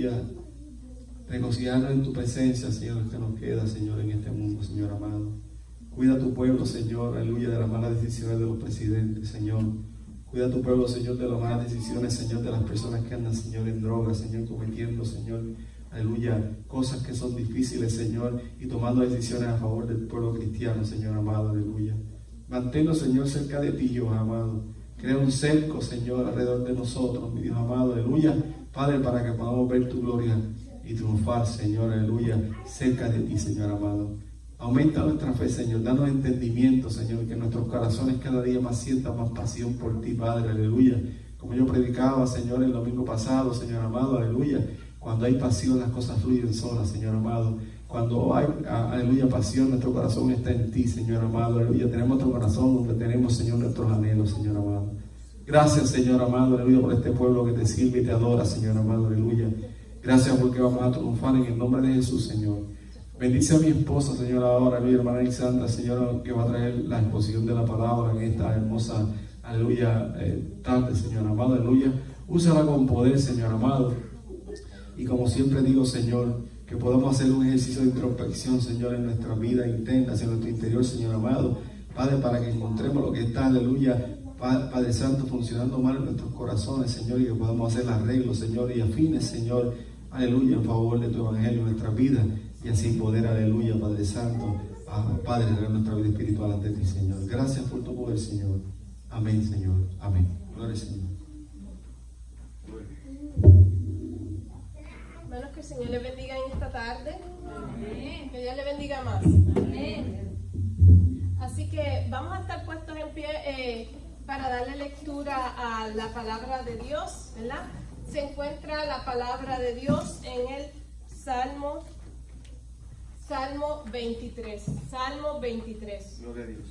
aleluya, regocijarnos en tu presencia, Señor, que nos queda, Señor, en este mundo, Señor amado. Cuida a tu pueblo, Señor, aleluya, de las malas decisiones de los presidentes, Señor. Cuida a tu pueblo, Señor, de las malas decisiones, Señor, de las personas que andan, Señor, en drogas, Señor, cometiendo, Señor, aleluya, cosas que son difíciles, Señor, y tomando decisiones a favor del pueblo cristiano, Señor amado, aleluya. Manténnos, Señor, cerca de ti, Dios amado. Crea un cerco, Señor, alrededor de nosotros, mi Dios amado, aleluya. Padre, para que podamos ver tu gloria y triunfar, Señor, aleluya, cerca de ti, Señor amado. Aumenta nuestra fe, Señor, danos entendimiento, Señor, que nuestros corazones cada día más sientan más pasión por ti, Padre, aleluya. Como yo predicaba, Señor, el domingo pasado, Señor amado, aleluya. Cuando hay pasión, las cosas fluyen solas, Señor amado. Cuando hay, aleluya, pasión, nuestro corazón está en ti, Señor amado, aleluya. Tenemos nuestro corazón donde tenemos, Señor, nuestros anhelos, Señor amado. Gracias, Señor amado, aleluya, por este pueblo que te sirve y te adora, Señor amado, aleluya. Gracias porque vamos a triunfar en el nombre de Jesús, Señor. Bendice a mi esposa, Señor, ahora, mi hermana Isandra, Señor, que va a traer la exposición de la palabra en esta hermosa, aleluya, tarde, Señor amado, aleluya. Úsala con poder, Señor amado. Y como siempre digo, Señor, que podamos hacer un ejercicio de introspección, Señor, en nuestra vida interna, en nuestro interior, Señor amado. Padre, para que encontremos lo que está, aleluya, Padre Santo, funcionando mal en nuestros corazones, Señor, y que podamos hacer arreglos, Señor, y afines, Señor, aleluya, en favor de tu evangelio en nuestra vida. Y así poder, aleluya, Padre Santo, Padre, de nuestra vida espiritual ante ti, Señor. Gracias por tu poder, Señor. Amén, Señor. Amén. Gloria al Señor. Hermanos, que el Señor les bendiga en esta tarde. Amén. Que Dios les bendiga más. Amén. Así que vamos a estar puestos en pie para darle lectura a la palabra de Dios, ¿verdad? Se encuentra la palabra de Dios en el Salmo 23. Salmo 23. Gloria a Dios.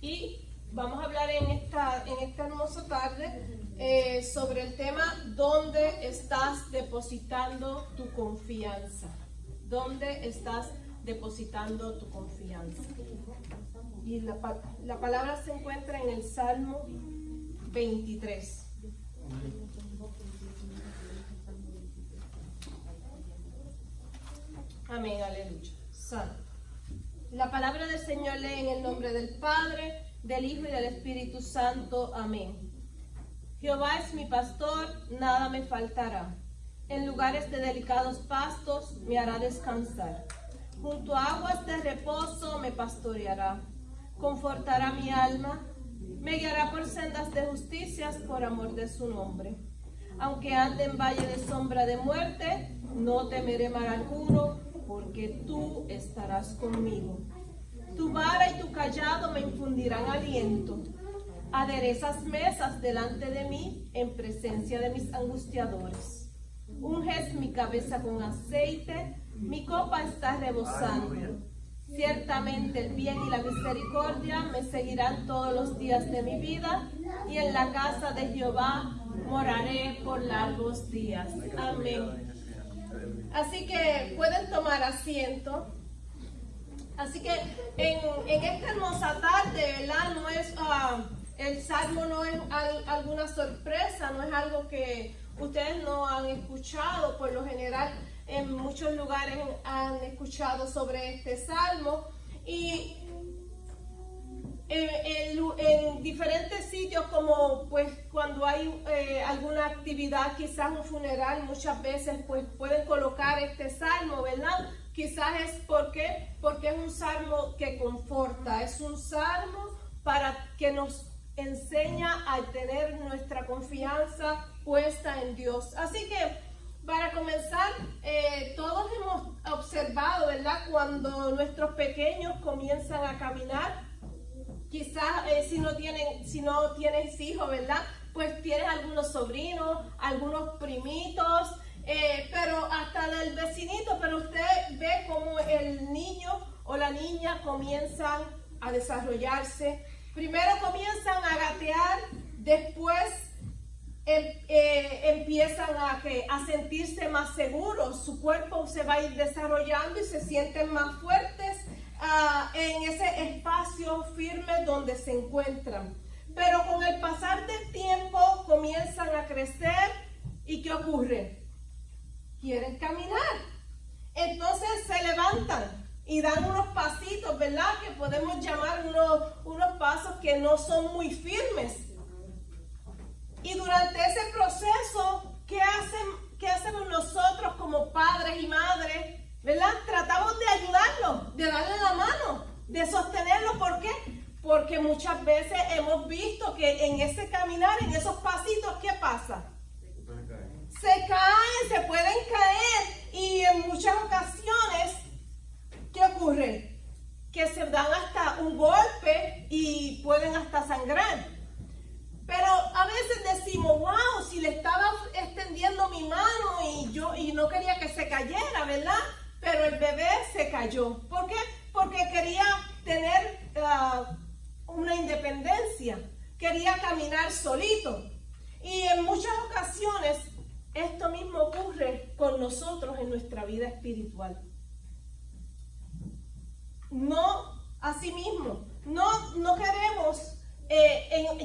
Y vamos a hablar en esta hermosa tarde sobre el tema ¿dónde estás depositando tu confianza? ¿Dónde estás depositando tu confianza? Y la palabra se encuentra en el Salmo 23. Amén, aleluya. Santo. La palabra del Señor lee en el nombre del Padre, del Hijo y del Espíritu Santo. Amén. Jehová es mi pastor, nada me faltará. En lugares de delicados pastos me hará descansar. Junto a aguas de reposo me pastoreará. Confortará mi alma. Me guiará por sendas de justicias por amor de su nombre. Aunque ande en valle de sombra de muerte, no temeré mal alguno, porque tú estarás conmigo. Tu vara y tu cayado me infundirán aliento. Aderezas mesas delante de mí en presencia de mis angustiadores. Unges mi cabeza con aceite, mi copa está rebosando. Ciertamente el bien y la misericordia me seguirán todos los días de mi vida, y en la casa de Jehová moraré por largos días. Amén. Así que pueden tomar asiento. Así que en esta hermosa tarde, ¿verdad? No es, el salmo no es alguna sorpresa, no es algo que ustedes no han escuchado. Por lo general, en muchos lugares han escuchado sobre este salmo. Y en diferentes sitios, como pues cuando hay alguna actividad, quizás un funeral, muchas veces pues pueden colocar este salmo, ¿verdad? Quizás es porque es un salmo que conforta, es un salmo para que nos enseña a tener nuestra confianza puesta en Dios. Así que para comenzar, todos hemos observado, ¿verdad? Cuando nuestros pequeños comienzan a caminar, quizás si no tienes hijos, ¿verdad? Pues tienes algunos sobrinos, algunos primitos, pero hasta del vecinito, pero usted ve cómo el niño o la niña comienzan a desarrollarse. Primero comienzan a gatear, después empiezan a sentirse más seguros, su cuerpo se va a ir desarrollando y se sienten más fuertes en ese espacio firme donde se encuentran. pero con el pasar del tiempo comienzan a crecer y ¿qué ocurre? Quieren caminar. Entonces se levantan y dan unos pasitos, ¿verdad? Que podemos llamar unos pasos que no son muy firmes. Y durante ese proceso, ¿qué hacemos nosotros como padres y madres? ¿Verdad? Tratamos de ayudarlos, de darle la mano, de sostenerlo. ¿Por qué? Porque muchas veces hemos visto que en ese caminar, en esos pasitos, ¿qué pasa? Se caen, se pueden caer y en muchas ocasiones, ¿qué ocurre? Que se dan hasta un golpe y pueden hasta sangrar. Pero a veces decimos, wow, si le estaba extendiendo mi mano y no quería que se cayera, ¿verdad? Pero el bebé se cayó. ¿Por qué? Porque quería tener una independencia, quería caminar solito. Y en muchas ocasiones esto mismo ocurre con nosotros en nuestra vida espiritual. No, así mismo, no queremos.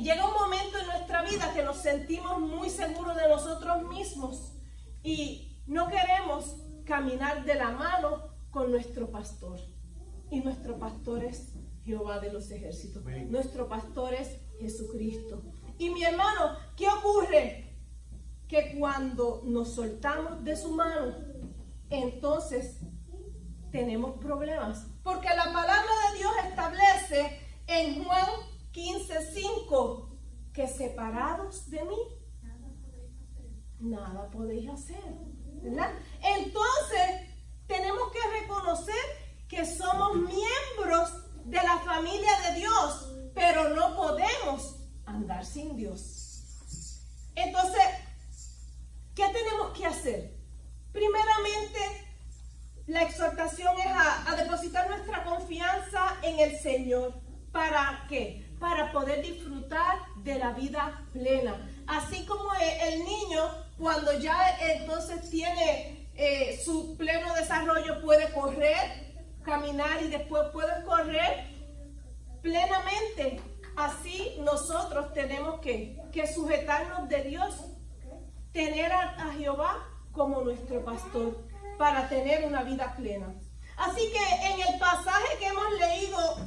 Llega un momento en nuestra vida que nos sentimos muy seguros de nosotros mismos y no queremos caminar de la mano con nuestro pastor. Y nuestro pastor es Jehová de los ejércitos. Amén. Nuestro pastor es Jesucristo. Y mi hermano, ¿qué ocurre? Que cuando nos soltamos de su mano, entonces tenemos problemas. Porque la palabra de Dios establece en Juan 15:5 que separados de mí nada podéis hacer, ¿verdad? Entonces tenemos que reconocer que somos miembros de la familia de Dios, pero no podemos andar sin Dios. Entonces, ¿qué tenemos que hacer? Primeramente, la exhortación es a depositar nuestra confianza en el Señor. ¿Para qué? Para poder disfrutar de la vida plena. Así como el niño, cuando ya entonces tiene su pleno desarrollo, puede correr, caminar y después puede correr plenamente. Así nosotros tenemos que sujetarnos de Dios, tener a Jehová como nuestro pastor para tener una vida plena. Así que en el pasaje que hemos leído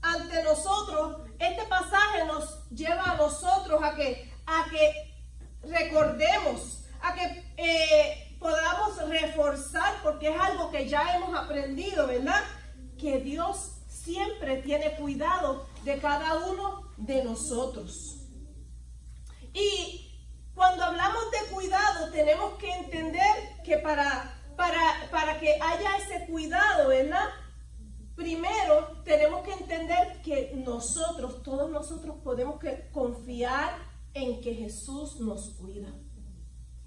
ante nosotros, este pasaje nos lleva a nosotros a que recordemos, a que podamos reforzar, porque es algo que ya hemos aprendido, ¿verdad? Que Dios siempre tiene cuidado de cada uno de nosotros. Y cuando hablamos de cuidado, tenemos que entender que para que haya ese cuidado, ¿verdad? Primero, tenemos que entender que todos nosotros podemos confiar en que Jesús nos cuida.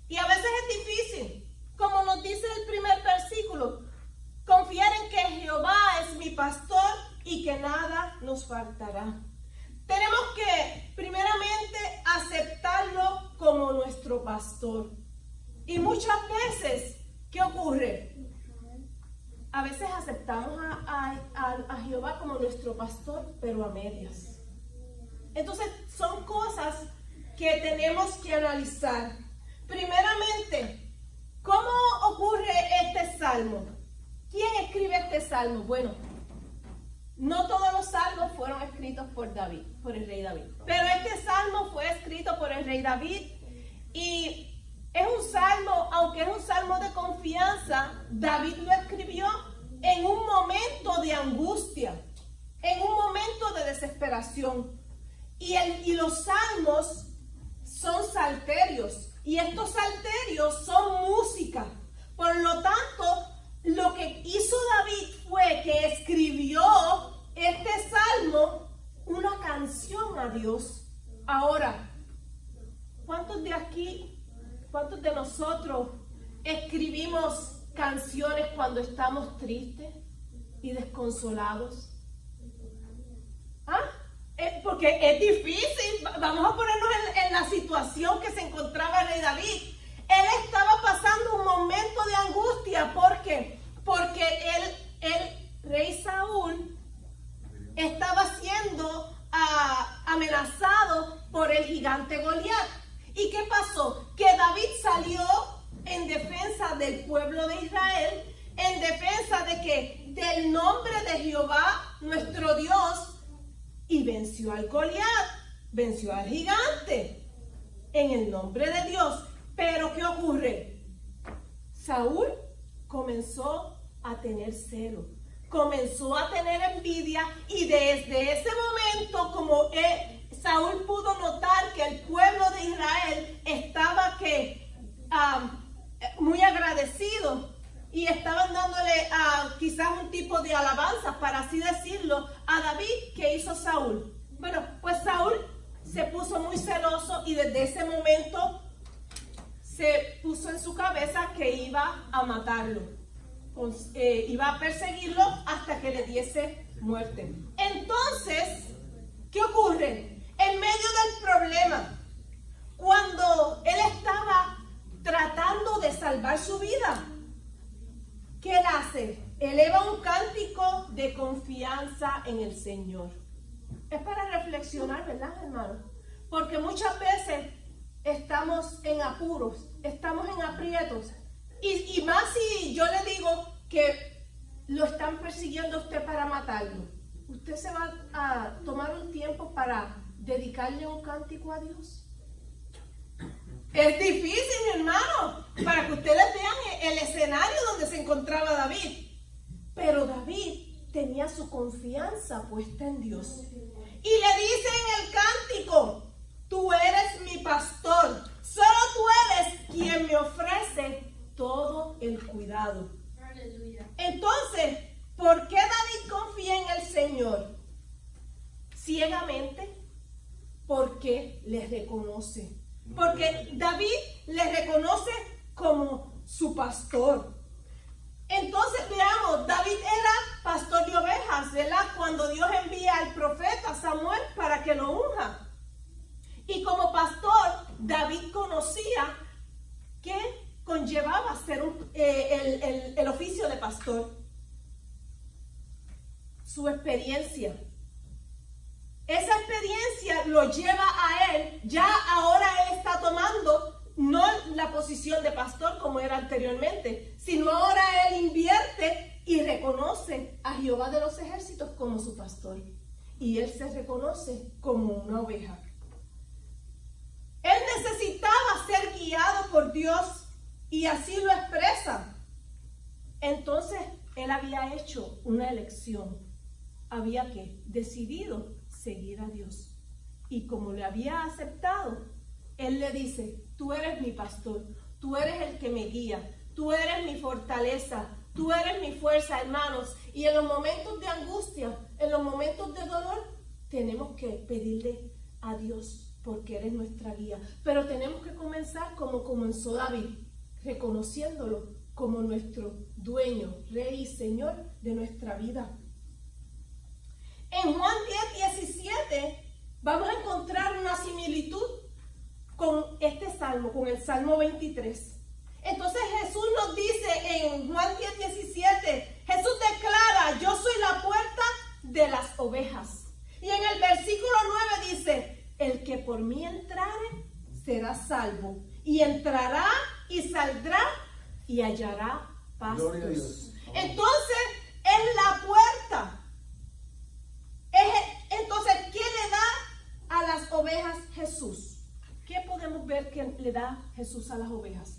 Y a veces es difícil, como nos dice el primer versículo, confiar en que Jehová es mi pastor y que nada nos faltará. Tenemos que, primeramente, aceptarlo como nuestro pastor. Y muchas veces, ¿qué ocurre? A veces aceptamos a Jehová como nuestro pastor, pero a medias. Entonces, son cosas que tenemos que analizar. Primeramente, ¿cómo ocurre este salmo? ¿Quién escribe este salmo? Bueno, no todos los salmos fueron escritos por el rey David. Pero este salmo fue escrito por el rey David y es un salmo, aunque es un salmo de confianza, David lo escribió en un momento de angustia, en un momento de desesperación. Y los salmos son salterios, y estos salterios son música. Por lo tanto, lo que hizo David fue que escribió este salmo, una canción a Dios. Ahora, ¿cuántos de nosotros escribimos canciones cuando estamos tristes y desconsolados? Porque es difícil. Vamos a ponernos en la situación que se encontraba el rey David. Él estaba pasando un momento de angustia. ¿Por qué? Porque el rey Saúl estaba siendo amenazado amenazado por el gigante Goliat. ¿Y qué pasó? Que David salió en defensa del pueblo de Israel, en defensa de que del nombre de Jehová, nuestro Dios, y venció al Goliat, venció al gigante, en el nombre de Dios. Pero ¿qué ocurre? Saúl comenzó a tener celo, comenzó a tener envidia, y desde ese momento, como Saúl pudo notar que el pueblo de Israel estaba muy agradecido y estaban dándole quizás un tipo de alabanza, para así decirlo, a David, ¿qué hizo Saúl? Bueno, pues Saúl se puso muy celoso y desde ese momento se puso en su cabeza que iba a matarlo, iba a perseguirlo hasta que le diese muerte. Entonces, ¿qué ocurre? En medio del problema, cuando él estaba tratando de salvar su vida, ¿qué él hace? Eleva un cántico de confianza en el Señor. Es para reflexionar, ¿verdad, hermano? Porque muchas veces estamos en apuros, estamos en aprietos, y más si yo le digo que lo están persiguiendo a usted para matarlo. ¿Usted se va a tomar un tiempo para dedicarle un cántico a Dios? Es difícil, mi hermano, para que ustedes vean el escenario donde se encontraba David. Pero David tenía su confianza puesta en Dios. Y le dice en el cántico: tú eres mi pastor, solo tú eres quien me ofrece todo el cuidado. Aleluya. Entonces, ¿por qué David confía en el Señor? Ciegamente, porque le reconoce. Porque David le reconoce como su pastor. Entonces veamos, David era pastor de ovejas, ¿verdad? Cuando Dios envía al profeta Samuel para que lo unja. Y como pastor, David conocía que conllevaba ser el oficio de pastor. Su experiencia. Esa experiencia lo lleva a él, ya ahora él está tomando no la posición de pastor como era anteriormente, sino ahora él invierte y reconoce a Jehová de los ejércitos como su pastor. Y él se reconoce como una oveja. Él necesitaba ser guiado por Dios y así lo expresa. Entonces él había hecho una elección, había decidido seguir a Dios. Y como le había aceptado, él le dice: tú eres mi pastor, tú eres el que me guía, tú eres mi fortaleza, tú eres mi fuerza, hermanos. Y en los momentos de angustia, en los momentos de dolor, tenemos que pedirle a Dios, porque Él es nuestra guía. Pero tenemos que comenzar como comenzó David, reconociéndolo como nuestro dueño, rey y señor de nuestra vida. En Juan 10:17 vamos a encontrar una similitud con este salmo, con el Salmo 23. Entonces Jesús nos dice en Juan 10:17, Jesús declara: yo soy la puerta de las ovejas. Y en el versículo 9 dice: el que por mí entrare será salvo, y entrará y saldrá y hallará pastos. Entonces es la puerta. Entonces, ¿qué le da a las ovejas Jesús? ¿Qué podemos ver que le da Jesús a las ovejas?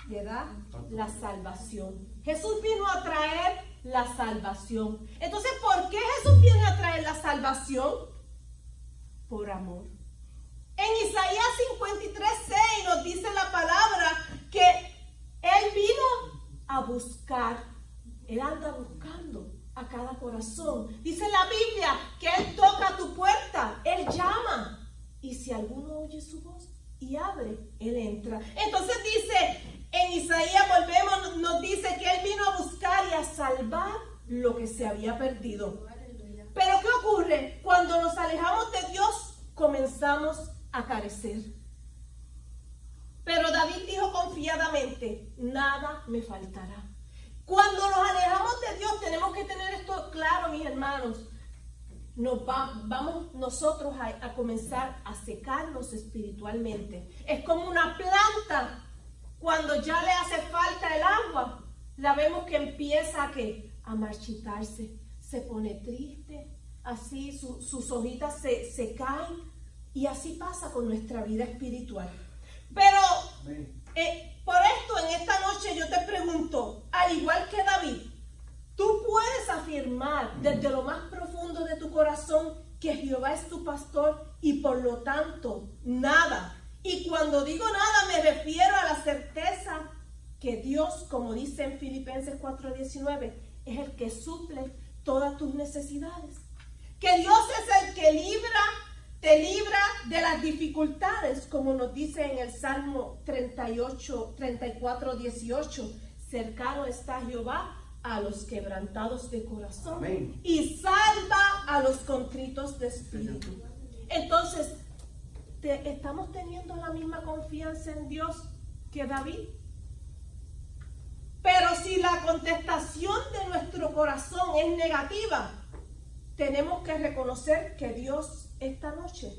Le da la salvación. Jesús vino a traer la salvación. Entonces, ¿por qué Jesús viene a traer la salvación? Por amor. En Isaías 53:6 nos dice la palabra que Él vino a buscar. Él anda buscando a cada corazón. Dice la Biblia que Él toca tu puerta, Él llama. Y si alguno oye su voz y abre, Él entra. Entonces dice, en Isaías volvemos, nos dice que Él vino a buscar y a salvar lo que se había perdido. Pero ¿qué ocurre? Cuando nos alejamos de Dios, comenzamos a carecer. Pero David dijo confiadamente: nada me faltará. Cuando nos alejamos de Dios, tenemos que tener esto claro, mis hermanos. vamos nosotros a comenzar a secarnos espiritualmente. Es como una planta, cuando ya le hace falta el agua, la vemos que empieza a marchitarse, se pone triste, así sus hojitas se caen, y así pasa con nuestra vida espiritual. Pero por esto en esta noche yo te pregunto, al igual que David, tú puedes afirmar desde lo más profundo de tu corazón que Jehová es tu pastor y por lo tanto nada. Y cuando digo nada me refiero a la certeza que Dios, como dice en Filipenses 4:19, es el que suple todas tus necesidades. Que Dios es el que te libra de las dificultades, como nos dice en el Salmo 34:18. Cercano está Jehová a los quebrantados de corazón. Amén. Y salva a los contritos de espíritu. Entonces, ¿estamos teniendo la misma confianza en Dios que David? Pero si la contestación de nuestro corazón es negativa, tenemos que reconocer que Dios esta noche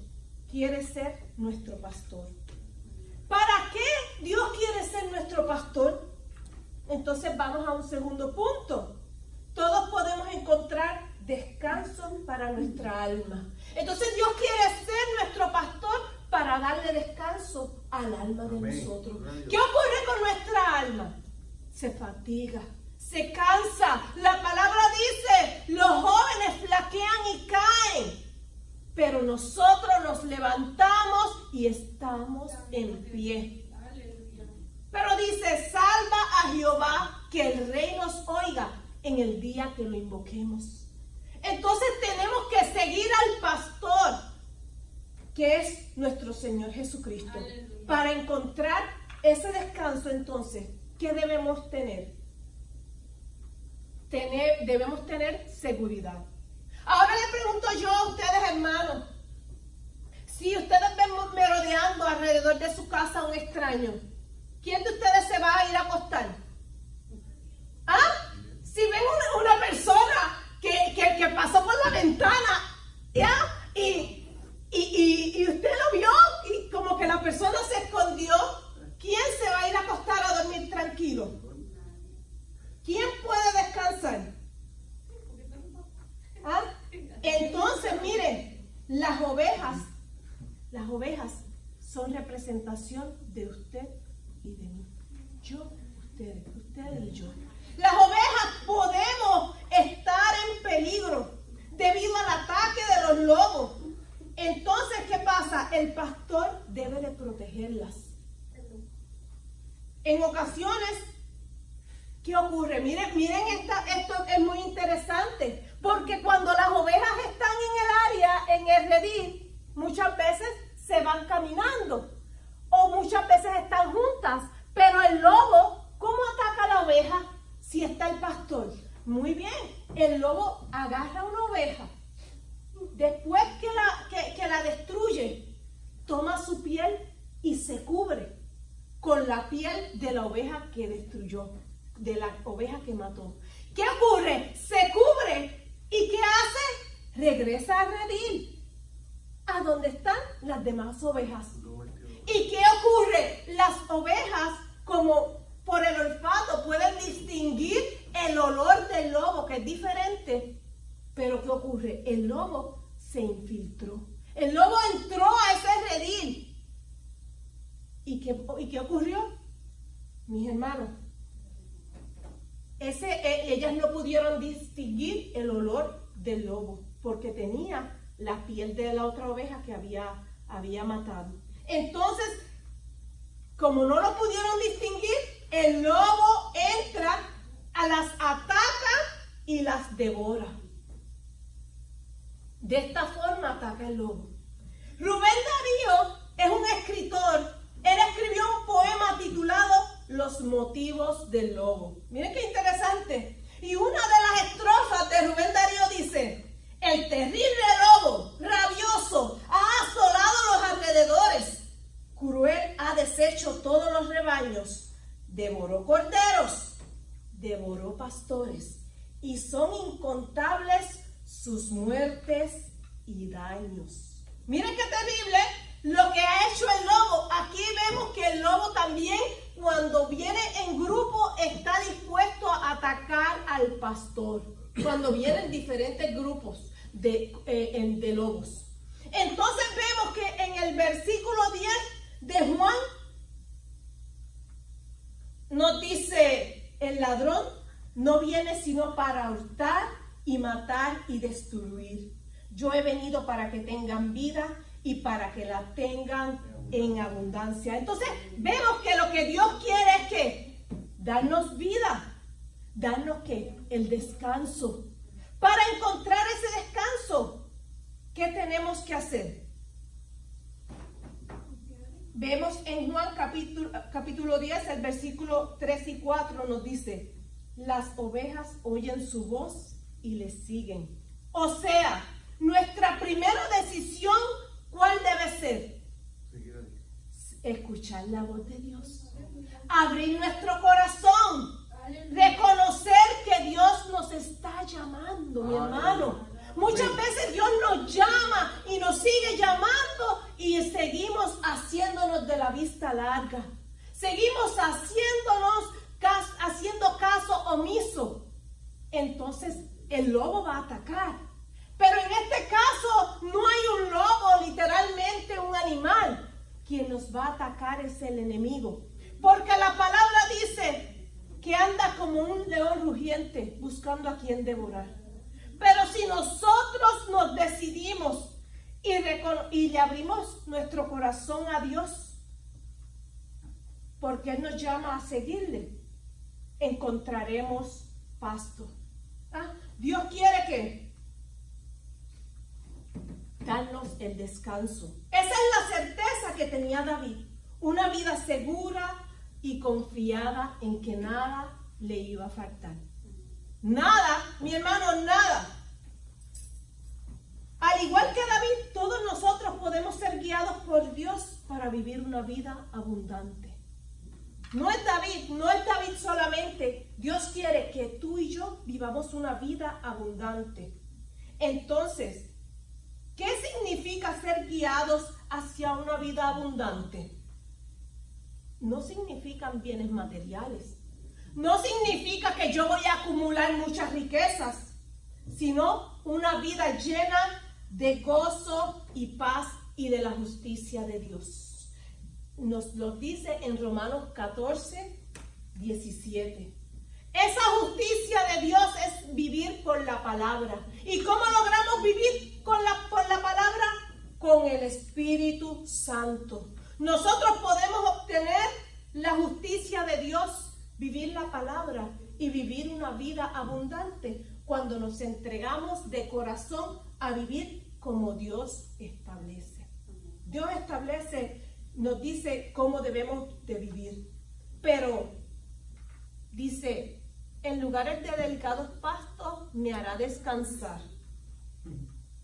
quiere ser nuestro pastor. ¿Para qué Dios quiere ser nuestro pastor? Entonces vamos a un segundo punto. Todos podemos encontrar descanso para nuestra alma. Entonces Dios quiere ser nuestro pastor para darle descanso al alma de nosotros. ¿Qué ocurre con nuestra alma? Se fatiga, se cansa. La palabra dice, los jóvenes flaquean y caen, pero nosotros nos levantamos y estamos en pie. Pero dice, salva a Jehová, que el rey nos oiga en el día que lo invoquemos. Entonces tenemos que seguir al pastor, que es nuestro Señor Jesucristo. Aleluya. Para encontrar ese descanso, entonces, ¿qué debemos tener? Debemos tener seguridad. Ahora le pregunto yo a ustedes, hermanos, si ustedes ven merodeando alrededor de su casa a un extraño, ¿quién de ustedes se va a ir a acostar? ¿Ah? Si ven una persona que pasó por la ventana, ¿ya? Y usted lo vio y como que la persona se escondió, ¿quién se va a ir a acostar a dormir tranquilo? ¿Quién puede descansar? ¿Ah? Entonces, miren, las ovejas son representación de usted y de mí. Yo, ustedes y yo. Las ovejas podemos estar en peligro debido al ataque de los lobos. Entonces, ¿qué pasa? El pastor debe de protegerlas. En ocasiones, ¿qué ocurre? Miren, esto es muy interesante, porque cuando las ovejas están en el área, en el redil, muchas veces se van caminando o muchas veces están juntas, pero el lobo, ¿cómo ataca a la oveja si está el pastor? Muy bien, el lobo agarra una oveja, después que la destruye, toma su piel y se cubre con la piel de la oveja que destruyó, de la oveja que mató. ¿Qué ocurre? Se cubre y ¿qué hace? Regresa al redil, a donde están las demás ovejas. ¿Y qué ocurre? Las ovejas, como por el olfato, pueden distinguir el olor del lobo, que es diferente. Pero ¿qué ocurre? El lobo se infiltró. El lobo entró a ese redil. ¿Y qué ocurrió? Mis hermanos, ellas no pudieron distinguir el olor del lobo, porque tenía la piel de la otra oveja que había matado. Entonces, como no lo pudieron distinguir, el lobo entra, las ataca y las devora. De esta forma ataca el lobo. Rubén Darío es un escritor. Él escribió un poema titulado Los motivos del lobo. Miren qué interesante. Y una de las estrofas de Rubén Darío dice: el terrible lobo, rabioso, ha asolado los alrededores. Cruel ha deshecho todos los rebaños. Devoró corderos, devoró pastores. Y son incontables sus muertes y daños. Miren qué terrible lo que ha hecho el lobo. Aquí vemos que el lobo también, cuando viene en grupo, está dispuesto a atacar al pastor. Cuando vienen diferentes grupos de lobos. Entonces vemos que en el versículo 10 de Juan nos dice: el ladrón no viene sino para hurtar y matar y destruir. Yo he venido para que tengan vida y para que la tengan en abundancia. Entonces vemos que lo que Dios quiere es que darnos vida, darnos que el descanso. Para encontrar ese descanso, ¿qué tenemos que hacer? Vemos en Juan capítulo 10, el versículo 3 y 4 nos dice: las ovejas oyen su voz y le siguen. O sea, nuestra primera decisión, ¿cuál debe ser? Escuchar la voz de Dios. Abrir nuestro corazón. Reconocer que Dios nos está llamando, mi hermano. Muchas veces Dios nos llama y nos sigue llamando y seguimos haciéndonos de la vista larga. Seguimos haciendo caso omiso. Entonces el lobo va a atacar. Pero en este caso no hay un lobo, literalmente un animal. Quien nos va a atacar es el enemigo. Porque la palabra dice que anda como un león rugiente buscando a quien devorar. Pero si nosotros nos decidimos y le abrimos nuestro corazón a Dios, porque Él nos llama a seguirle, encontraremos pasto. Dios quiere que darnos el descanso. Esa es la certeza que tenía David. Una vida segura y confiada en que nada le iba a faltar. Nada, mi hermano, nada. Al igual que David, todos nosotros podemos ser guiados por Dios para vivir una vida abundante. No es David solamente. Dios quiere que tú y yo vivamos una vida abundante. Entonces, ¿qué significa ser guiados hacia una vida abundante? No significan bienes materiales. No significa que yo voy a acumular muchas riquezas, sino una vida llena de gozo y paz y de la justicia de Dios. Nos lo dice en Romanos 14, 17. Esa justicia de Dios es vivir por la palabra. ¿Y cómo logramos vivir por la palabra? Con el Espíritu Santo. Nosotros podemos obtener la justicia de Dios, vivir la palabra y vivir una vida abundante cuando nos entregamos de corazón a vivir como Dios establece. Dios establece, nos dice cómo debemos de vivir. Pero dice: en lugares de delicados pastos me hará descansar.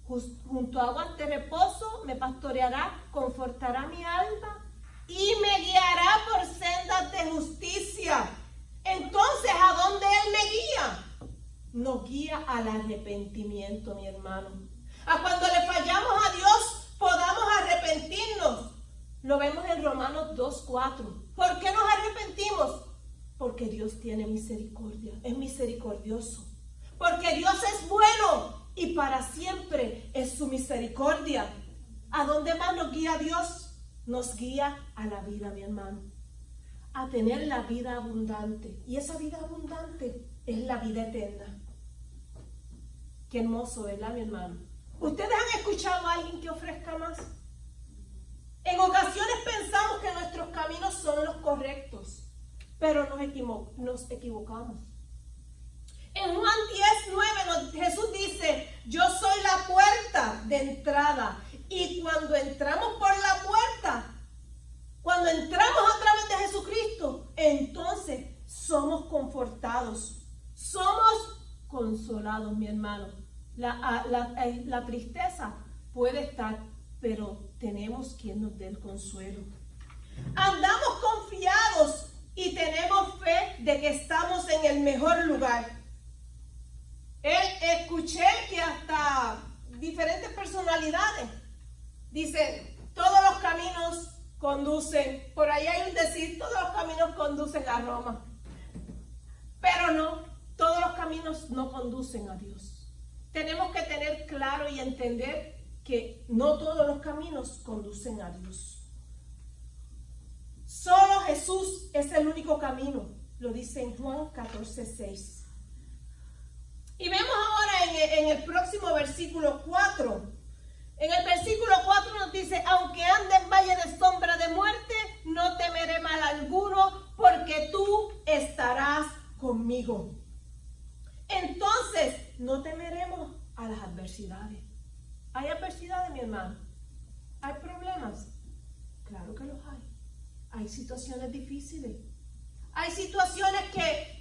Junto a aguas de reposo me pastoreará, confortará mi alma y me guiará por sendas de justicia. Entonces, ¿a dónde Él me guía? Nos guía al arrepentimiento, mi hermano. A cuando le fallamos a Dios, podamos arrepentirnos. Lo vemos en Romanos 2:4. ¿Por qué nos arrepentimos? Porque Dios tiene misericordia, es misericordioso. Porque Dios es bueno y para siempre es su misericordia. ¿A dónde más nos guía Dios? Nos guía a la vida, mi hermano. A tener la vida abundante. Y esa vida abundante es la vida eterna. Qué hermoso, ¿verdad, mi hermano? ¿Ustedes han escuchado a alguien que ofrezca más? En ocasiones pensamos que nuestros caminos son los correctos, pero nos equivocamos. En Juan 10:9 Jesús dice: yo soy la puerta de entrada. Y cuando entramos por la puerta, cuando entramos a través de Jesucristo, entonces somos confortados, somos consolados, mi hermano. La tristeza puede estar, pero tenemos quien nos dé el consuelo. Andamos confiados y tenemos fe de que estamos en el mejor lugar. Escuché que hasta diferentes personalidades dicen, todos los caminos conducen, por ahí hay un decir, todos los caminos conducen a Roma. Pero no, todos los caminos no conducen a Dios. Tenemos que tener claro y entender que no todos los caminos conducen a Dios. Solo Jesús es el único camino, lo dice en Juan 14:6. Y vemos ahora en el próximo versículo 4. En el versículo 4 nos dice, aunque ande en valle de sombra de muerte, no temeré mal alguno, porque tú estarás conmigo. Entonces, no temeremos a las adversidades. ¿Hay adversidades, mi hermano? ¿Hay problemas? Claro que los hay. Hay situaciones difíciles. Hay situaciones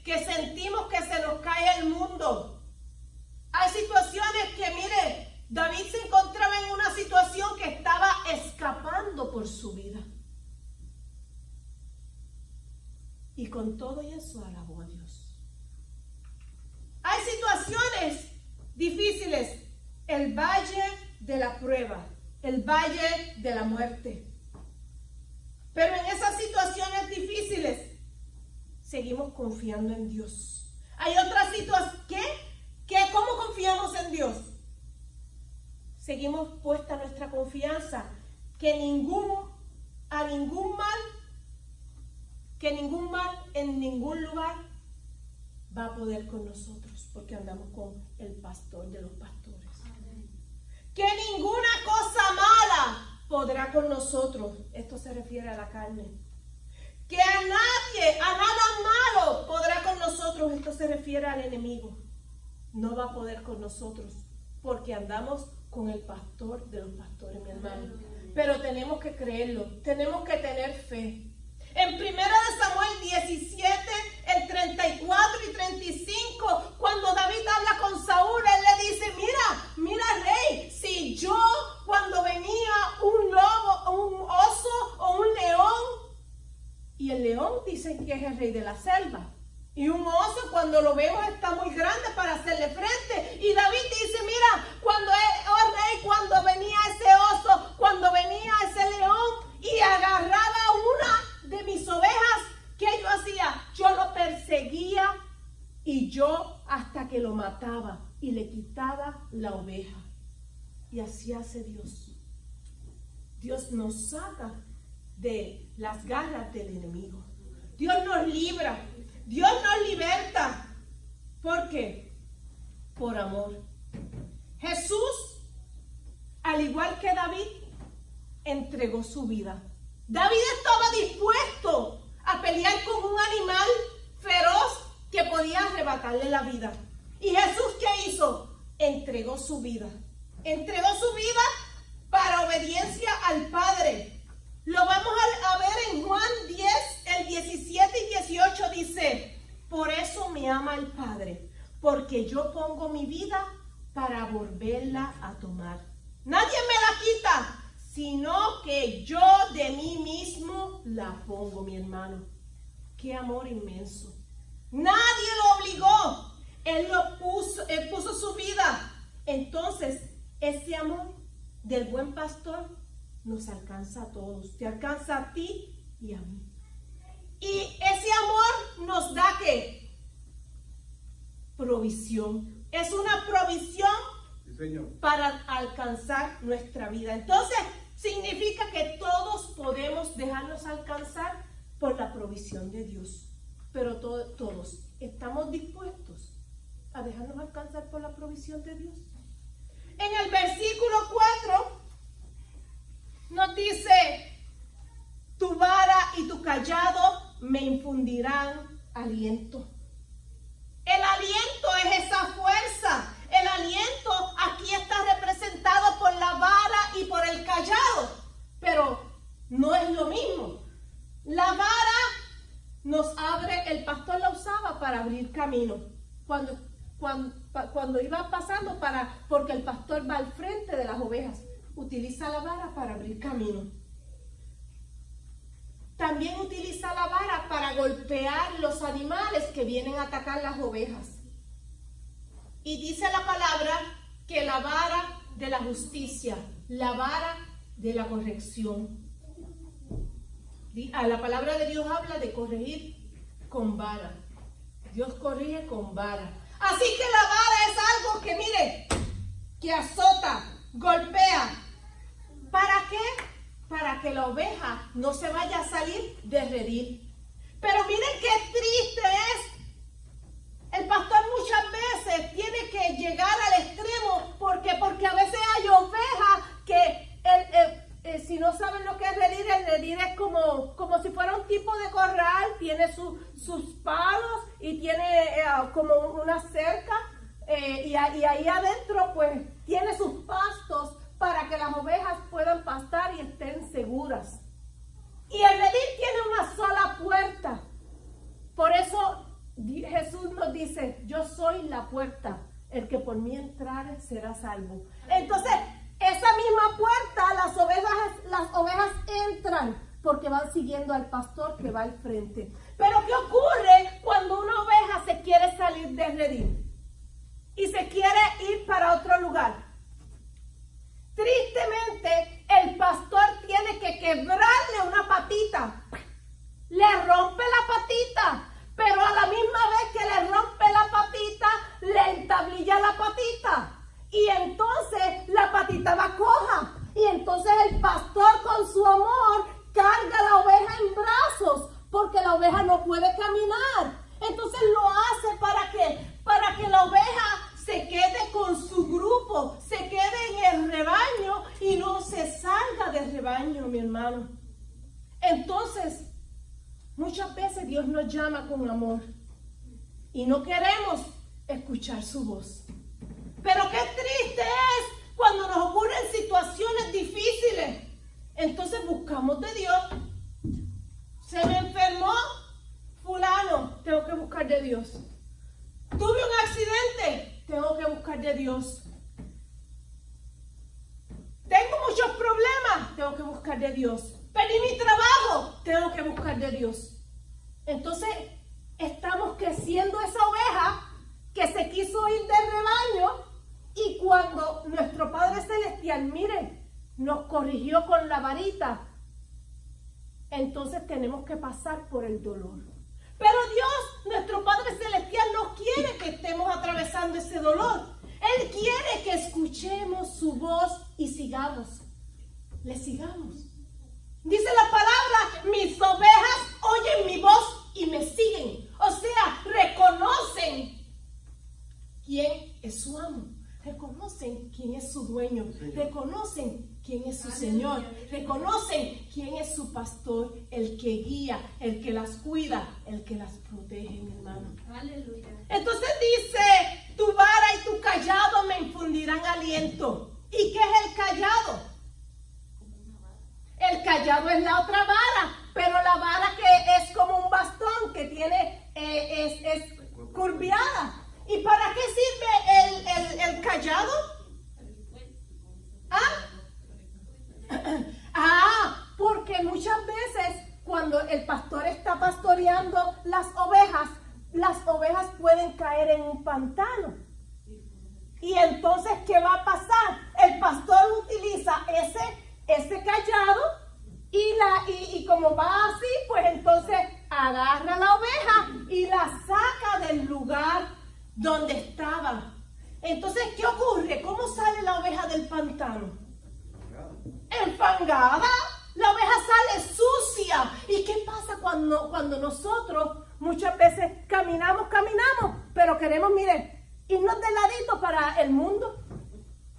que sentimos que se nos cae el mundo. Hay situaciones que, mire, David se encontraba en una situación que estaba escapando por su vida. Y con todo eso alabó a Dios. Hay situaciones difíciles. El valle de la prueba, el valle de la muerte. Pero en esas situaciones difíciles, seguimos confiando en Dios. Hay otras situaciones, ¿cómo confiamos en Dios? Seguimos puesta nuestra confianza que ningún mal en ningún lugar va a poder con nosotros, porque andamos con el pastor de los pastores. Que ninguna cosa mala podrá con nosotros. Esto se refiere a la carne. Que a nada malo podrá con nosotros. Esto se refiere al enemigo. No va a poder con nosotros, porque andamos con el pastor de los pastores, mi hermano. Pero tenemos que creerlo, tenemos que tener fe. En 1 Samuel 17, el 34 y 35, cuando David habla con Saúl, él le dice, mira rey, si yo cuando venía un lobo, un oso o un león, y el león dicen que es el rey de la selva, y un oso cuando lo vemos está muy grande para hacerle frente, y David dice, mira, oh rey, cuando venía ese oso, cuando venía ese león y agarraba una de mis ovejas, ¿qué yo hacía? Yo lo perseguía y yo hasta que lo mataba y le quitaba la oveja. Y así hace Dios. Dios nos saca de las garras del enemigo. Dios nos libra. Dios nos liberta. ¿Por qué? Por amor. Jesús, al igual que David, entregó su vida. David estaba dispuesto a pelear con un animal feroz que podía arrebatarle la vida. ¿Y Jesús qué hizo? Entregó su vida. Entregó su vida para obediencia al Padre. Lo vamos a ver en Juan 10, el 17 y 18 dice, por eso me ama el Padre, porque yo pongo mi vida para volverla a tomar. Nadie me la quita, sino que yo de mí mismo la pongo, mi hermano. Qué amor inmenso. Nadie lo obligó. Él puso su vida. Entonces, ese amor del buen pastor nos alcanza a todos. Te alcanza a ti y a mí. Y ese amor nos da ¿qué? Provisión. Es una provisión, sí, Señor, para alcanzar nuestra vida. Entonces, significa que todos podemos dejarnos alcanzar por la provisión de Dios. Pero todos estamos dispuestos a dejarnos alcanzar por la provisión de Dios. En el versículo 4 nos dice, tu vara y tu callado me infundirán aliento. El aliento es esa fuerza. El aliento aquí está representado por la vara y por el callado, pero no es lo mismo. La vara nos abre, el pastor la usaba para abrir camino. Cuando iba pasando, porque el pastor va al frente de las ovejas, utiliza la vara para abrir camino. También utiliza la vara para golpear los animales que vienen a atacar las ovejas. Y dice la palabra que la vara de la justicia, la vara de la corrección. La palabra de Dios habla de corregir con vara. Dios corrige con vara. Así que la vara es algo que, mire, que azota, golpea. ¿Para qué? Para que la oveja no se vaya a salir de redil. Pero miren qué triste es. El pastor muchas veces tiene que llegar al extremo. ¿Por qué? Porque a veces hay ovejas que, si no saben lo que es redil, el redil es como si fuera un tipo de corral. Tiene sus palos y tiene como una cerca. Y ahí adentro pues tiene sus pastos para que las ovejas puedan pastar y estén seguras. Y el redil tiene una sola puerta. Por eso Jesús nos dice, yo soy la puerta, el que por mí entrare será salvo. Entonces, esa misma puerta, las ovejas entran porque van siguiendo al pastor que va al frente. Pero ¿qué ocurre cuando una oveja se quiere salir de redil y se quiere ir para otro lugar? Tristemente, el pastor tiene que quebrarle una patita. Le rompe la patita, pero a la misma vez que le rompe la patita, le entablilla la patita. Y entonces la patita va coja. Y entonces el pastor con su amor carga la oveja en brazos, porque la oveja no puede caminar. Entonces lo hace ¿para qué? Para que la oveja se quede con su grupo, se quede en el rebaño y no se salga del rebaño, mi hermano. Entonces, muchas veces Dios nos llama con amor y no queremos escuchar su voz. Pero qué triste es cuando nos ocurren situaciones difíciles. Entonces buscamos de Dios. Se me enfermó fulano, tengo que buscar de Dios. Tuve un accidente, tengo que buscar de Dios. Tengo muchos problemas, tengo que buscar de Dios. Perdí mi trabajo, tengo que buscar de Dios. Entonces, estamos creciendo esa oveja que se quiso ir del rebaño, y cuando nuestro Padre Celestial, mire, nos corrigió con la varita, entonces tenemos que pasar por el dolor. Pero Dios, nuestro Padre Celestial, no quiere que estemos atravesando ese dolor. Él quiere que escuchemos su voz y sigamos. Le sigamos. Dice la palabra, mis ovejas oyen mi voz y me siguen. O sea, reconocen quién es su amo. Reconocen quién es su dueño. Reconocen quién es su Señor. Reconocen quién es su pastor, el que guía, el que las cuida, el que las protege, mi hermano. Aleluya. Entonces dice, tu vara y tu callado me infundirán aliento. ¿Y qué es el callado? El callado es la otra vara, pero la vara que es como un bastón, que tiene, es curviada. ¿Y para qué sirve el callado? Porque muchas veces cuando el pastor está pastoreando las ovejas pueden caer en un pantano. Y entonces, ¿qué va a pasar? El pastor utiliza ese callado y como va así, pues entonces agarra la oveja y la saca del lugar donde estaba. Entonces, ¿qué ocurre? ¿Cómo sale la oveja del pantano? Enfangada. La oveja sale sucia. ¿Y qué pasa cuando nosotros muchas veces caminamos, pero queremos, mire, irnos de ladito para el mundo?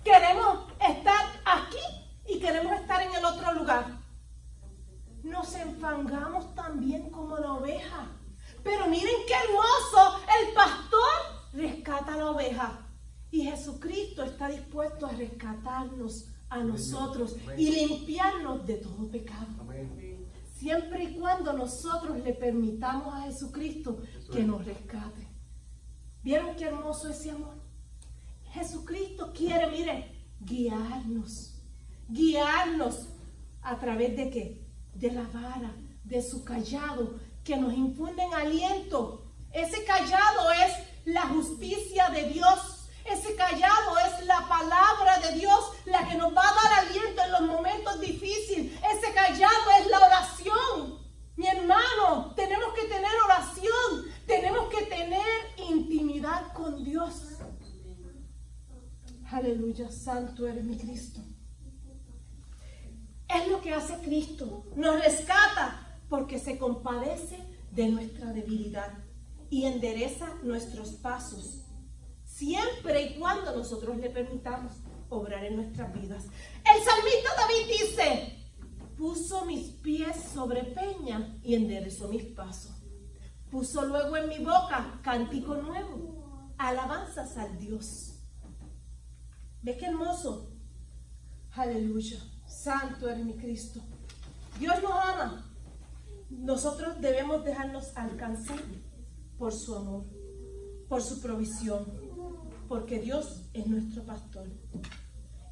Queremos estar aquí y queremos estar en el otro lugar. Nos enfangamos también como la oveja. Pero miren qué hermoso, el pastor rescata a la oveja. Y Jesucristo está dispuesto a rescatarnos a nosotros y limpiarnos de todo pecado. Siempre y cuando nosotros le permitamos a Jesucristo que nos rescate. ¿Vieron qué hermoso ese amor? Jesucristo quiere, mire, guiarnos a través de ¿qué? De la vara, de su callado, que nos infunden aliento. Ese callado es la justicia de Dios. Ese callado es la palabra de Dios, la que nos va a dar aliento en los momentos difíciles. Ese callado es la oración. Mi hermano, tenemos que tener oración, tenemos que tener intimidad con Dios. Aleluya, santo eres mi Cristo. Es lo que hace Cristo, nos rescata porque se compadece de nuestra debilidad y endereza nuestros pasos, siempre y cuando nosotros le permitamos obrar en nuestras vidas. El salmista David dice: puso mis pies sobre peña y enderezó mis pasos. Puso luego en mi boca cántico nuevo, alabanzas al Dios. ¿Ves qué hermoso? Aleluya, santo eres mi Cristo. Dios nos ama. Nosotros debemos dejarnos alcanzar por su amor, por su provisión, porque Dios es nuestro pastor.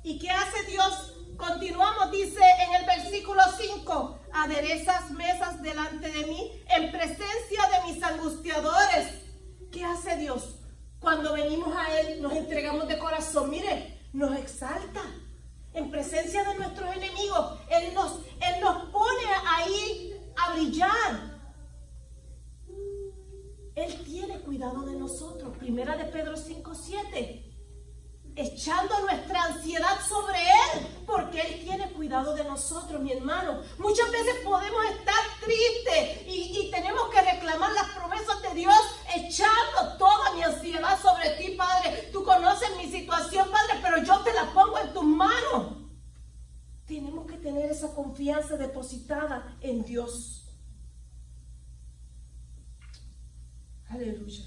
¿Y qué hace Dios? Continuamos, dice en el versículo 5: aderezas mesas delante de mí en presencia de mis angustiadores. ¿Qué hace Dios? Cuando venimos a Él, nos entregamos de corazón. Mire, nos exalta en presencia de nuestros enemigos. Él nos pone ahí a brillar. Él tiene cuidado de nosotros. Primera de Pedro 5:7. Echando nuestra ansiedad sobre Él, porque Él tiene cuidado de nosotros, mi hermano. Muchas veces podemos estar tristes y tenemos que reclamar las promesas de Dios, echando toda mi ansiedad sobre ti, Padre. Tú conoces mi situación, Padre, pero yo te la pongo en tus manos. Tenemos que tener esa confianza depositada en Dios. Aleluya.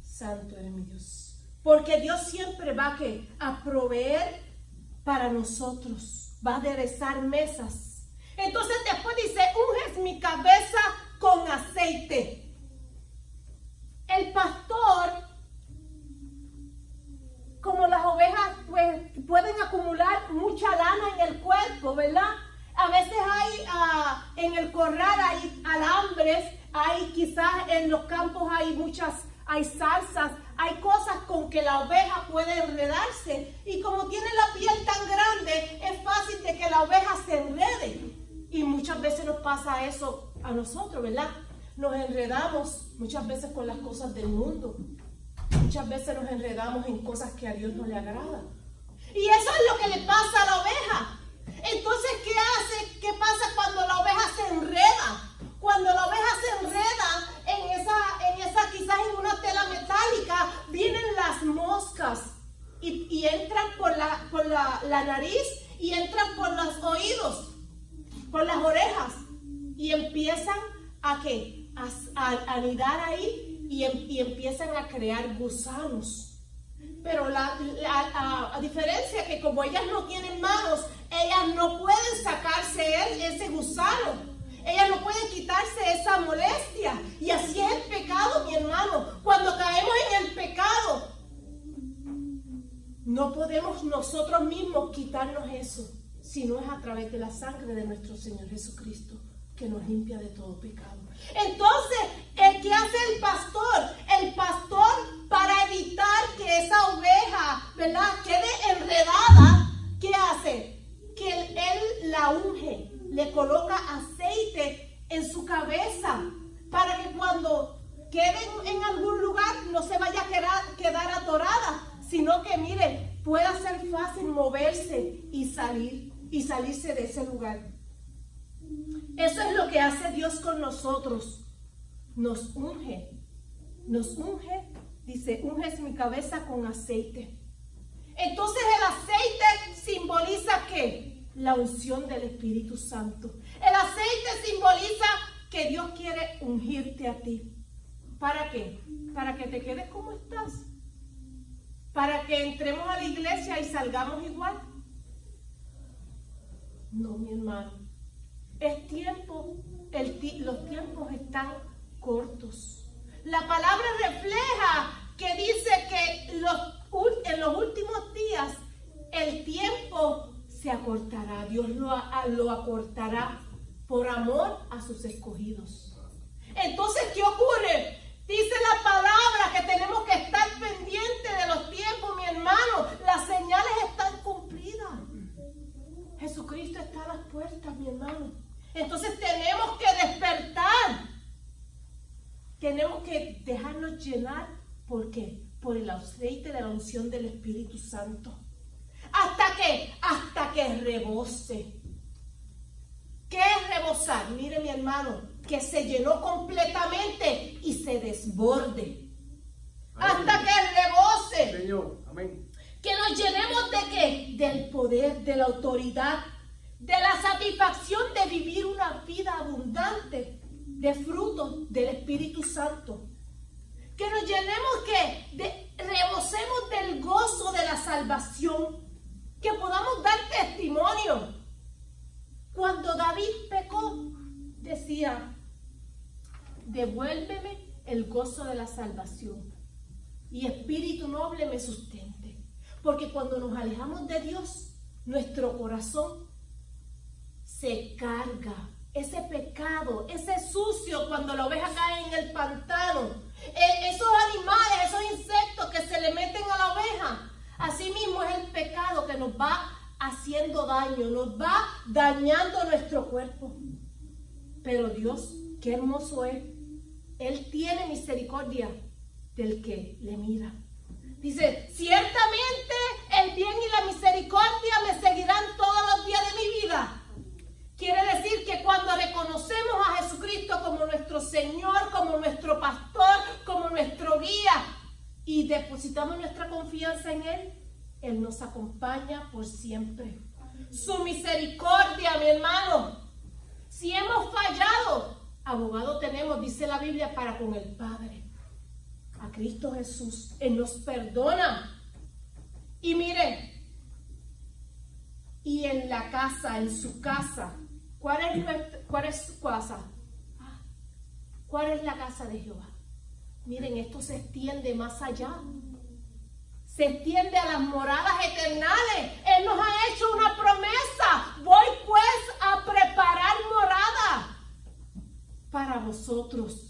Santo eres mi Dios. Porque Dios siempre va a proveer para nosotros. Va a aderezar mesas. Entonces después dice: unges mi cabeza con aceite. El pastor, como las ovejas, pues pueden acumular mucha lana en el cuerpo, ¿verdad? A veces hay en el corral hay alambres, hay quizás en los campos hay zarzas, hay cosas con que la oveja puede enredarse, y como tiene la piel tan grande, es fácil de que la oveja se enrede. Y muchas veces nos pasa eso a nosotros, ¿verdad? Nos enredamos muchas veces con las cosas del mundo. Muchas veces nos enredamos en cosas que a Dios no le agrada. Y eso es lo que le pasa a la oveja. Entonces, ¿qué hace? ¿Qué pasa cuando la oveja se enreda? Cuando la oveja se enreda en esa quizás en una tela metálica, vienen las moscas y entran por la nariz y entran por los oídos, por las orejas, y empiezan a anidar ahí y empiezan a crear gusanos. Pero a diferencia que como ellas no tienen manos, ellas no pueden sacarse ese gusano. Ellas no pueden quitarse esa molestia. Y así es el pecado, mi hermano. Cuando caemos en el pecado, no podemos nosotros mismos quitarnos eso, si no es a través de la sangre de nuestro Señor Jesucristo, que nos limpia de todo pecado. Entonces, ¿qué hace el pastor? El pastor, para evitar que esa oveja, ¿verdad?, quede enredada, ¿qué hace? Que él la unge. Le coloca aceite en su cabeza para que cuando quede en algún lugar no se vaya a quedar atorada, sino que, mire, pueda ser fácil moverse y salirse de ese lugar. Eso es lo que hace Dios con nosotros. Nos unge, dice: unges mi cabeza con aceite. Entonces el aceite simboliza ¿qué? La unción del Espíritu Santo. El aceite simboliza que Dios quiere ungirte a ti. ¿Para qué? Para que te quedes como estás. Para que entremos a la iglesia y salgamos igual. No, mi hermano. Es tiempo, los tiempos están cortos. La palabra refleja que dice que en los últimos días el tiempo se acortará. Dios lo acortará por amor a sus escogidos. Entonces, ¿qué ocurre? Dice la palabra que tenemos que estar pendientes hermano, las señales están cumplidas. Jesucristo está a las puertas, mi hermano. Entonces tenemos que despertar. Tenemos que dejarnos llenar. ¿Por qué? Por el aceite de la unción del Espíritu Santo. Hasta que rebose. ¿Qué es rebosar? Mire, mi hermano, que se llenó completamente y se desborde. Amén. Hasta que rebose. Señor, amén. Que nos llenemos ¿de qué? Del poder, de la autoridad, de la satisfacción de vivir una vida abundante de frutos del Espíritu Santo. Que nos llenemos, rebosemos del gozo de la salvación. Que podamos dar testimonio. Cuando David pecó, decía, devuélveme el gozo de la salvación y espíritu noble me sustente. Porque cuando nos alejamos de Dios, nuestro corazón se carga. Ese pecado, ese sucio, cuando la oveja cae en el pantano, esos animales, esos insectos que se le meten a la oveja, así mismo es el pecado que nos va haciendo daño, nos va dañando nuestro cuerpo. Pero Dios, qué hermoso es. Él tiene misericordia del que le mira. Dice, ciertamente el bien y la misericordia me seguirán todos los días de mi vida. Quiere decir que cuando reconocemos a Jesucristo como nuestro Señor, como nuestro pastor, como nuestro guía, y depositamos nuestra confianza en Él, Él nos acompaña por siempre. Su misericordia, mi hermano. Si hemos fallado, abogado tenemos, dice la Biblia, para con el Padre. A Cristo Jesús. Él nos perdona. Y mire, y en la casa, en su casa, ¿cuál es su casa? ¿Cuál es la casa de Jehová? Miren, esto se extiende más allá. Se extiende a las moradas eternales. Él nos ha hecho una promesa. Voy pues a preparar morada para vosotros.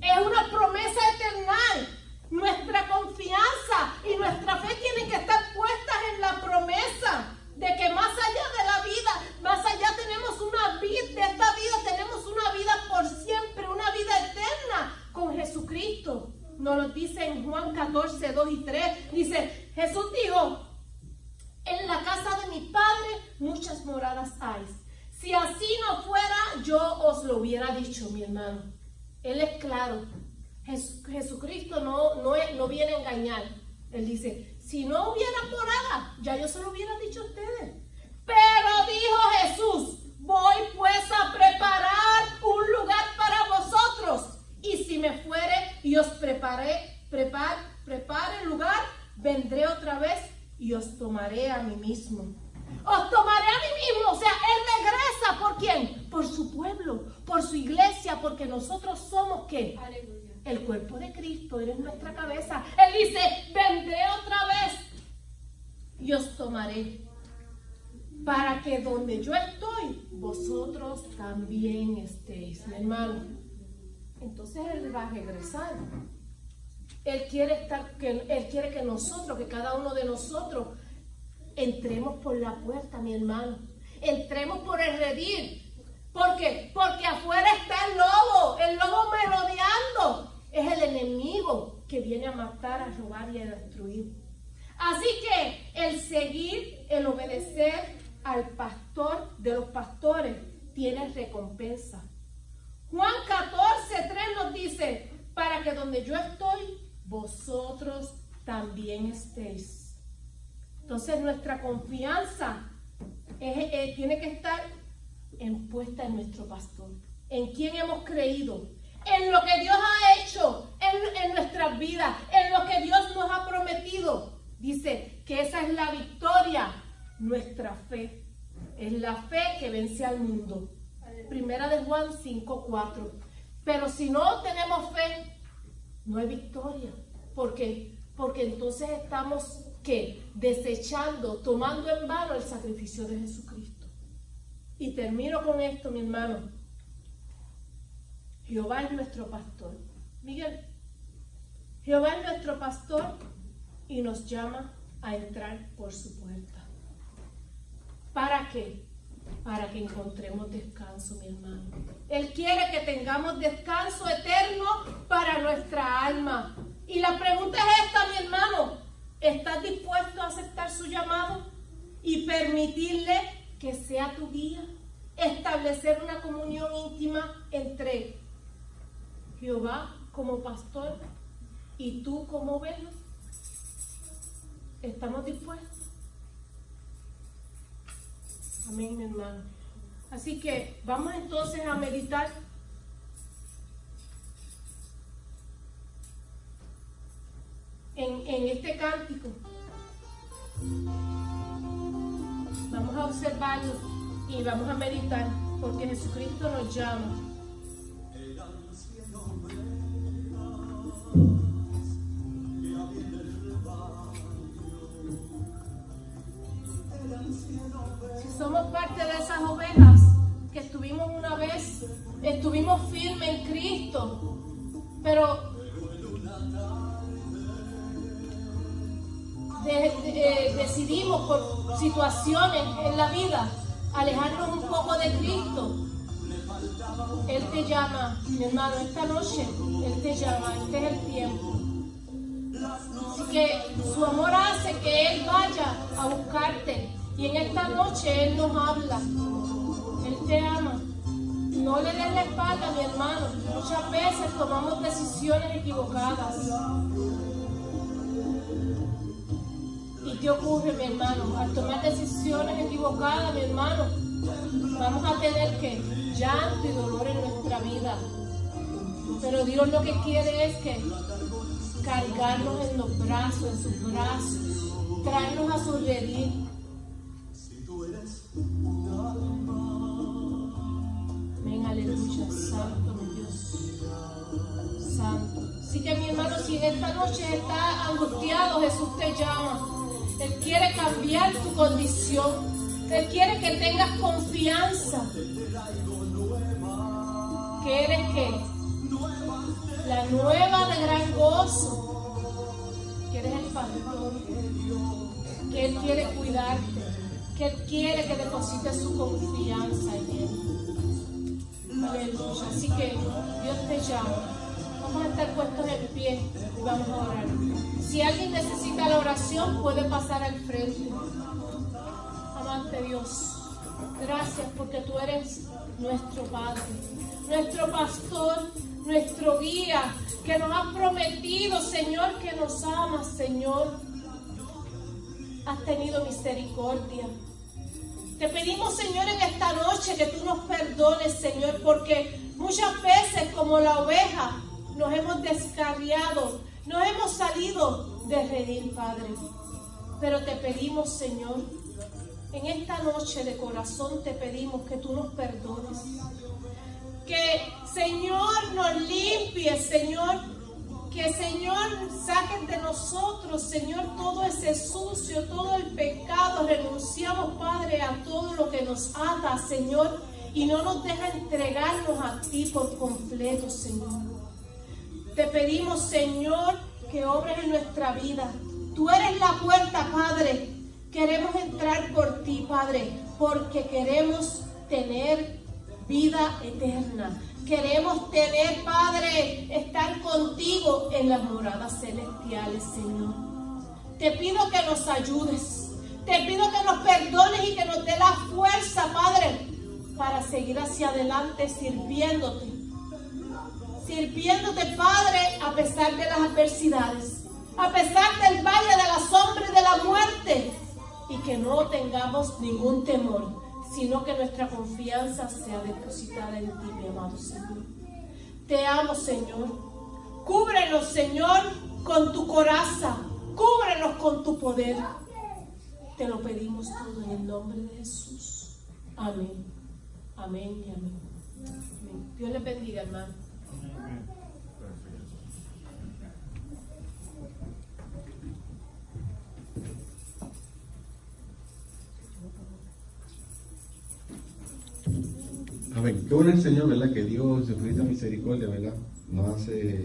Es una promesa eternal. Nuestra confianza y nuestra fe tienen que estar puestas en la promesa de que más allá de la vida, más allá tenemos una vida, de esta vida tenemos una vida por siempre, una vida eterna con Jesucristo. Nos lo dice en Juan 14, 2 y 3. Dice, Jesús dijo, en la casa de mi Padre muchas moradas hay. Si así no fuera, yo os lo hubiera dicho, mi hermano. Él es claro. Jesucristo no viene a engañar. Él dice, si no hubiera morada, ya yo se lo hubiera dicho a ustedes. Pero dijo Jesús, voy pues a preparar un lugar para vosotros. Y si me fuere y os prepare el lugar, vendré otra vez y os tomaré a mí mismo. Os tomaré a mí mismo. O sea, Él regresa. ¿Por quién? Por su pueblo, por su iglesia, porque nosotros somos ¿qué? Aleluya. El cuerpo de Cristo, Él es nuestra cabeza. Él dice, vendré otra vez y os tomaré, para que donde yo estoy, vosotros también estéis, mi hermano. Entonces Él va a regresar. Él quiere que nosotros, que cada uno de nosotros, entremos por la puerta, mi hermano. Entremos por el redil. ¿Por qué? Porque afuera está el lobo merodeando. Es el enemigo que viene a matar, a robar y a destruir. Así que el seguir, el obedecer al pastor de los pastores tiene recompensa. Juan 14, 3 nos dice, para que donde yo estoy, vosotros también estéis. Entonces nuestra confianza tiene que estar puesta en nuestro pastor. ¿En quién hemos creído? En lo que Dios ha hecho en nuestras vidas, en lo que Dios nos ha prometido. Dice que esa es la victoria, nuestra fe. Es la fe que vence al mundo. Primera de Juan 5:4. Pero si no tenemos fe, no hay victoria. ¿Por qué? Porque entonces estamos ¿qué? Desechando, tomando en vano el sacrificio de Jesucristo. Y termino con esto, mi hermano. Jehová es nuestro pastor. Miguel, Jehová es nuestro pastor y nos llama a entrar por su puerta. ¿Para qué? Para que encontremos descanso, mi hermano. Él quiere que tengamos descanso eterno para nuestra alma. Y la pregunta es esta, mi hermano. ¿Estás dispuesto a aceptar su llamado y permitirle que sea tu guía? Establecer una comunión íntima entre Jehová como pastor y tú como oveja. ¿Estamos dispuestos? Amén, mi hermano. Así que vamos entonces a meditar en este cántico. Vamos a observarlo y vamos a meditar, porque Jesucristo nos llama. Si somos parte de esas ovejas que estuvimos una vez, estuvimos firmes en Cristo, pero decidimos por situaciones en la vida alejarnos un poco de Cristo. Él te llama, mi hermano, esta noche Él te llama, este es el tiempo. Así que su amor hace que Él vaya a buscarte, y en esta noche Él nos habla. Él te ama. No le des la espalda, mi hermano. Muchas veces tomamos decisiones equivocadas. ¿Y qué ocurre, mi hermano? Al tomar decisiones equivocadas, mi hermano, vamos a tener que llanto y dolor en nuestra vida. Pero Dios lo que quiere es que cargarnos en los brazos, en sus brazos, traernos a su redil. Amén, aleluya, santo mi Dios, santo. Así que mi hermano, si en esta noche está angustiado, Jesús te llama. Él quiere cambiar tu condición. Él quiere que tengas confianza. Que eres ¿qué? La nueva de gran gozo. Que eres el pastor. Que Él quiere cuidarte. Que Él quiere que deposites su confianza en Él. Aleluya. Así que Dios te llama. Vamos a estar puestos en pie y vamos a orar. Si alguien necesita la oración, puede pasar al frente. Amante Dios, gracias porque tú eres nuestro Padre, nuestro pastor, nuestro guía, que nos has prometido, Señor, que nos amas, Señor. Has tenido misericordia. Te pedimos, Señor, en esta noche que tú nos perdones, Señor, porque muchas veces, como la oveja, nos hemos descarriado, nos hemos salido de redil, Padre. Pero te pedimos, Señor, en esta noche de corazón te pedimos que tú nos perdones. Que, Señor, nos limpies, Señor. Que, Señor, saques de nosotros, Señor, todo ese sucio, todo el pecado. Renunciamos, Padre, a todo lo que nos ata, Señor, y no nos deja entregarnos a ti por completo, Señor. Te pedimos, Señor, que obres en nuestra vida. Tú eres la puerta, Padre. Queremos entrar por ti, Padre, porque queremos tener vida eterna. Queremos tener, Padre, estar contigo en las moradas celestiales, Señor. Te pido que nos ayudes. Te pido que nos perdones y que nos dé la fuerza, Padre, para seguir hacia adelante sirviéndote. Sirviéndote, Padre, a pesar de las adversidades, a pesar del valle de la sombra y de la muerte, y que no tengamos ningún temor, sino que nuestra confianza sea depositada en ti, mi amado Señor. Te amo, Señor. Cúbrenos, Señor, con tu coraza. Cúbrenos con tu poder. Te lo pedimos todo en el nombre de Jesús. Amén. Amén y amén. Amén. Dios les bendiga, hermano. Amén. Qué bueno el Señor, ¿verdad? Que Dios, en su infinita misericordia, ¿verdad? Nos hace